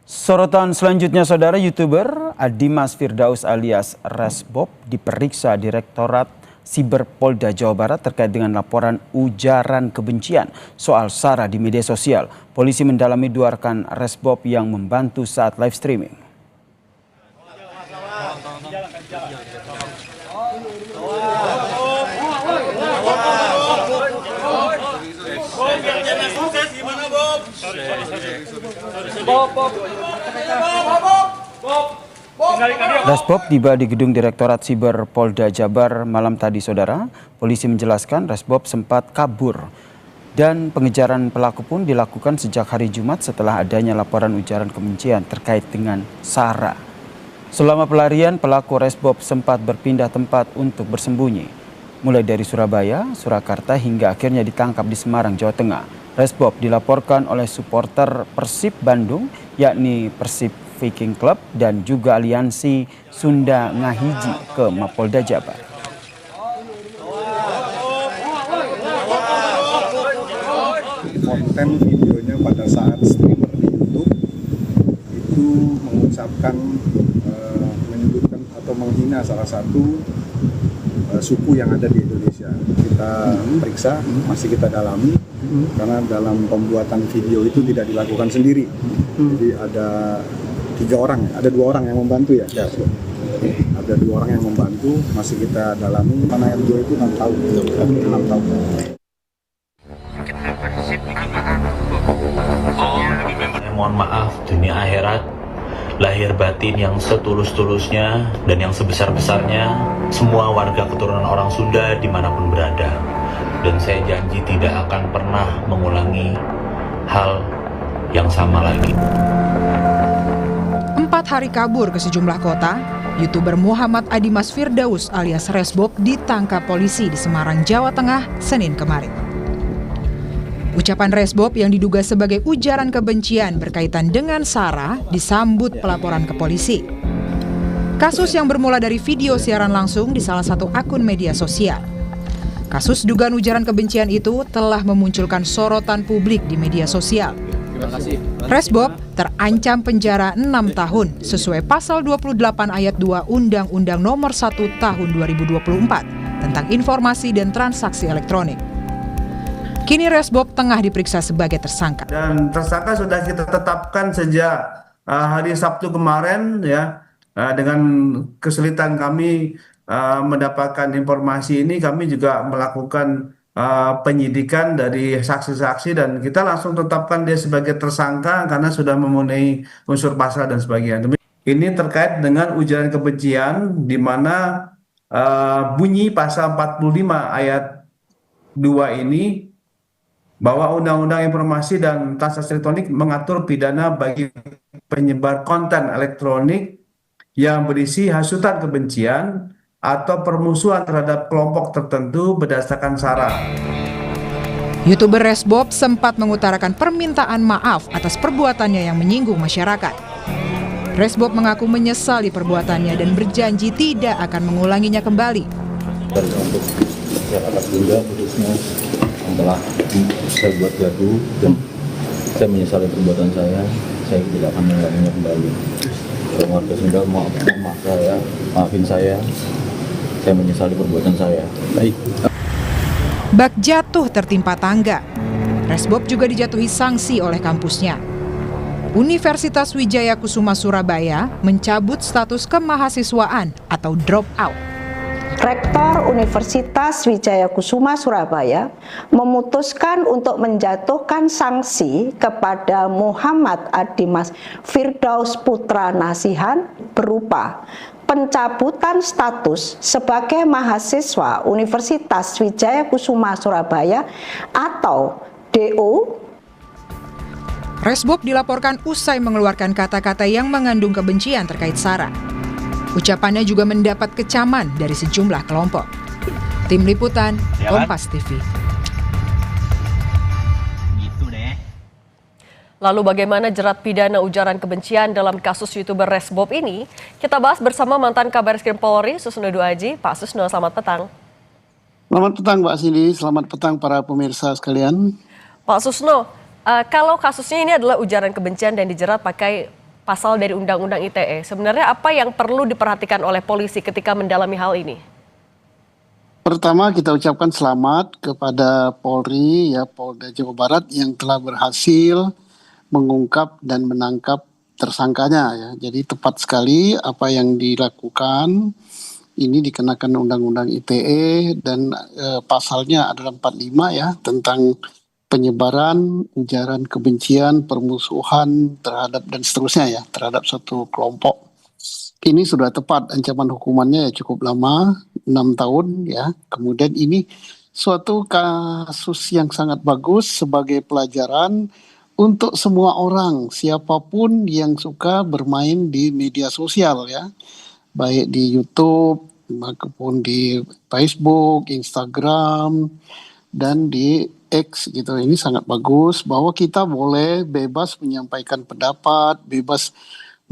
Sorotan selanjutnya, saudara, YouTuber Dimas Firdaus alias Resbob diperiksa Direktorat Siber Polda Jawa Barat terkait dengan laporan ujaran kebencian soal SARA di media sosial. Polisi mendalami dua rekan Resbob yang membantu saat live streaming. Resbob tiba di gedung Direktorat Siber Polda Jabar malam tadi, saudara. Polisi menjelaskan Resbob sempat kabur dan pengejaran pelaku pun dilakukan sejak hari Jumat setelah adanya laporan ujaran kebencian terkait dengan SARA. Selama pelarian, pelaku Resbob sempat berpindah tempat untuk bersembunyi, mulai dari Surabaya, Surakarta hingga akhirnya ditangkap di Semarang, Jawa Tengah. Resbob dilaporkan oleh supporter Persib Bandung, yakni Persib Viking Club dan juga Aliansi Sunda Ngahiji ke Mapolda Jabar. Konten videonya pada saat streamer di YouTube itu mengucapkan, menyebutkan atau menghina salah satu suku yang ada di Indonesia. Kita periksa, masih kita dalami, karena dalam pembuatan video itu tidak dilakukan sendiri. Jadi ada 3 orang, ada 2 orang yang membantu ya. Ada 2 orang yang membantu, masih kita dalami. Mana yang 2 itu 6 tahun. 6 tahun. Mohon maaf, dunia akhirat, lahir batin yang setulus-tulusnya dan yang sebesar-besarnya, semua warga keturunan orang Sunda dimanapun berada. Dan saya janji tidak akan pernah mengulangi hal yang sama lagi. 4 hari kabur ke sejumlah kota, YouTuber Muhammad Dimas Firdaus alias Resbob ditangkap polisi di Semarang, Jawa Tengah, Senin kemarin. Ucapan Resbob yang diduga sebagai ujaran kebencian berkaitan dengan SARA disambut pelaporan ke polisi. Kasus yang bermula dari video siaran langsung di salah satu akun media sosial. Kasus dugaan ujaran kebencian itu telah memunculkan sorotan publik di media sosial. Resbob terancam penjara 6 tahun sesuai pasal 28 ayat 2 Undang-Undang Nomor 1 Tahun 2024 tentang informasi dan transaksi elektronik. Kini Resbob tengah diperiksa sebagai tersangka. Dan tersangka sudah kita tetapkan sejak hari Sabtu kemarin ya. Dengan kesulitan kami mendapatkan informasi ini, kami juga melakukan penyidikan dari saksi-saksi dan kita langsung tetapkan dia sebagai tersangka karena sudah memenuhi unsur pasal dan sebagainya. Ini terkait dengan ujaran kebencian di mana bunyi pasal 45 ayat 2 ini bahwa Undang-Undang Informasi dan Transaksi Elektronik mengatur pidana bagi penyebar konten elektronik yang berisi hasutan kebencian atau permusuhan terhadap kelompok tertentu berdasarkan SARA. YouTuber Resbob sempat mengutarakan permintaan maaf atas perbuatannya yang menyinggung masyarakat. Resbob mengaku menyesali perbuatannya dan berjanji tidak akan mengulanginya kembali. Untuk masyarakat Sunda khususnya yang telah saya buat gaduh dan saya menyesali perbuatan saya tidak akan mengulanginya kembali. Warga Sunda maafin saya menyesali perbuatan saya. Baik. Bak jatuh tertimpa tangga. Resbob juga dijatuhi sanksi oleh kampusnya. Universitas Wijaya Kusuma Surabaya mencabut status kemahasiswaan atau drop out. Rektor Universitas Wijaya Kusuma Surabaya memutuskan untuk menjatuhkan sanksi kepada Muhammad Dimas Firdaus Putra Nasihan berupa pencabutan status sebagai mahasiswa Universitas Wijaya Kusuma Surabaya atau DO. Resbob dilaporkan usai mengeluarkan kata-kata yang mengandung kebencian terkait SARA. Ucapannya juga mendapat kecaman dari sejumlah kelompok. Tim Liputan, Kompas TV. Lalu bagaimana jerat pidana ujaran kebencian dalam kasus YouTuber Resbob ini? Kita bahas bersama mantan Kabairskrim Polri, Susno Duaji. Pak Susno, selamat petang. Selamat petang Mbak Cindy, selamat petang para pemirsa sekalian. Pak Susno, kalau kasusnya ini adalah ujaran kebencian dan dijerat pakai pasal dari Undang-Undang ITE. Sebenarnya apa yang perlu diperhatikan oleh polisi ketika mendalami hal ini? Pertama kita ucapkan selamat kepada Polri, ya Polda Jawa Barat yang telah berhasil mengungkap dan menangkap tersangkanya, ya. Jadi tepat sekali apa yang dilakukan. Ini dikenakan Undang-Undang ITE dan pasalnya adalah 45 ya, tentang penyebaran, ujaran kebencian, permusuhan terhadap dan seterusnya ya, terhadap suatu kelompok. Ini sudah tepat, ancaman hukumannya ya cukup lama, 6 tahun ya. Kemudian ini suatu kasus yang sangat bagus sebagai pelajaran untuk semua orang, siapapun yang suka bermain di media sosial ya, baik di YouTube maupun di Facebook, Instagram, dan di X gitu. Ini sangat bagus bahwa kita boleh bebas menyampaikan pendapat, bebas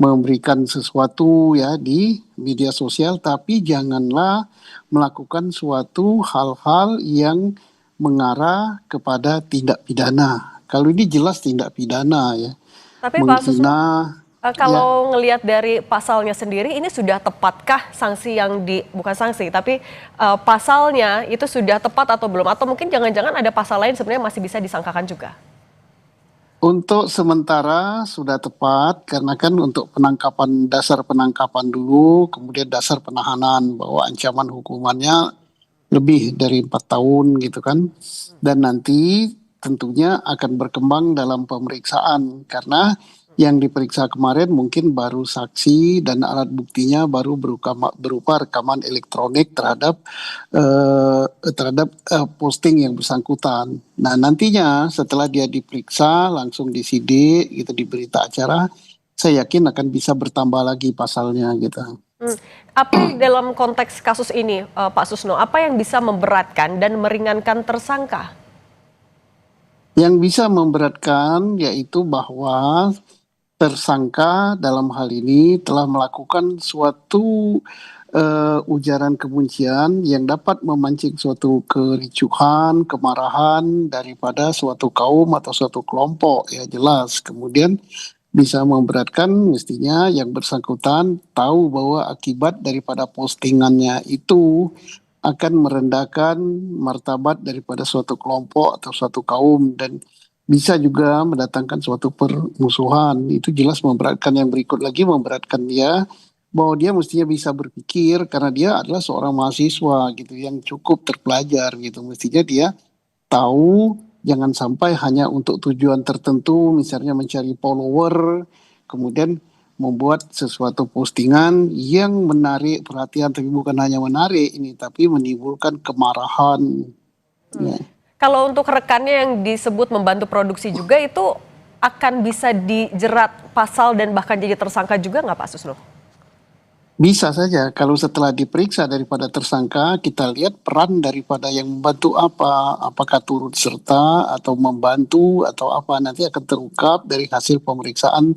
memberikan sesuatu ya di media sosial, tapi janganlah melakukan suatu hal-hal yang mengarah kepada tindak pidana. Kalau ini jelas tindak pidana ya. Tapi Pak Susno, menghina. kalau ngelihat dari pasalnya sendiri, ini sudah tepatkah sanksi yang bukan sanksi, tapi pasalnya itu sudah tepat atau belum? Atau mungkin jangan-jangan ada pasal lain sebenarnya masih bisa disangkakan juga? Untuk sementara sudah tepat, karena kan untuk penangkapan, dasar penangkapan dulu, kemudian dasar penahanan, bahwa ancaman hukumannya lebih dari 4 tahun gitu kan. Dan nanti tentunya akan berkembang dalam pemeriksaan, karena yang diperiksa kemarin mungkin baru saksi dan alat buktinya baru berupa rekaman elektronik terhadap posting yang bersangkutan. Nah nantinya setelah dia diperiksa langsung disidik gitu di berita acara, saya yakin akan bisa bertambah lagi pasalnya gitu. Apa dalam konteks kasus ini Pak Susno, apa yang bisa memberatkan dan meringankan tersangka? Yang bisa memberatkan yaitu bahwa tersangka dalam hal ini telah melakukan suatu ujaran kebencian yang dapat memancing suatu kericuhan, kemarahan daripada suatu kaum atau suatu kelompok, ya jelas. Kemudian bisa memberatkan, mestinya yang bersangkutan tahu bahwa akibat daripada postingannya itu akan merendahkan martabat daripada suatu kelompok atau suatu kaum, dan bisa juga mendatangkan suatu permusuhan. Itu jelas memberatkan. Yang berikut lagi memberatkan dia, bahwa dia mestinya bisa berpikir, karena dia adalah seorang mahasiswa gitu yang cukup terpelajar gitu. Mestinya dia tahu jangan sampai hanya untuk tujuan tertentu, misalnya mencari follower, kemudian membuat sesuatu postingan yang menarik perhatian, tapi bukan hanya menarik ini, tapi menimbulkan kemarahan. Ya. Kalau untuk rekannya yang disebut membantu produksi juga, itu akan bisa dijerat pasal dan bahkan jadi tersangka juga nggak Pak Susno? Bisa saja, kalau setelah diperiksa daripada tersangka, kita lihat peran daripada yang membantu apa, apakah turut serta atau membantu atau apa, nanti akan terungkap dari hasil pemeriksaan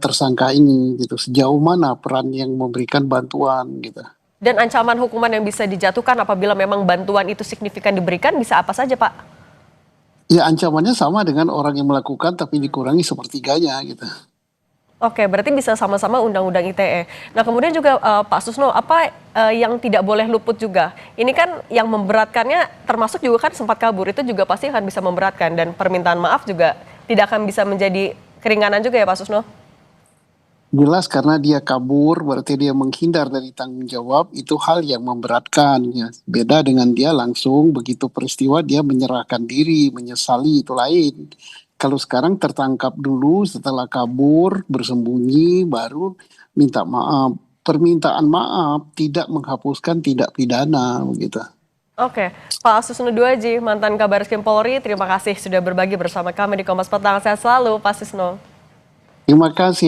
tersangka ini gitu. Sejauh mana peran yang memberikan bantuan gitu. Dan ancaman hukuman yang bisa dijatuhkan apabila memang bantuan itu signifikan diberikan bisa apa saja Pak? Ya ancamannya sama dengan orang yang melakukan tapi dikurangi sepertiganya gitu. Oke, berarti bisa sama-sama Undang-Undang ITE. Nah kemudian juga Pak Susno, apa yang tidak boleh luput juga? Ini kan yang memberatkannya termasuk juga kan sempat kabur, itu juga pasti akan bisa memberatkan. Dan permintaan maaf juga tidak akan bisa menjadi keringanan juga ya Pak Susno? Jelas, karena dia kabur berarti dia menghindar dari tanggung jawab, itu hal yang memberatkan ya. Beda dengan dia langsung begitu peristiwa dia menyerahkan diri, menyesali, itu lain. Kalau sekarang tertangkap dulu, setelah kabur, bersembunyi, baru minta maaf. Permintaan maaf tidak menghapuskan tindak pidana begitu. Oke, Pak Susno Duaji, mantan Kabariskim Polri, terima kasih sudah berbagi bersama kami di Kompas Petang. Sehat selalu Pak Susno. Terima kasih.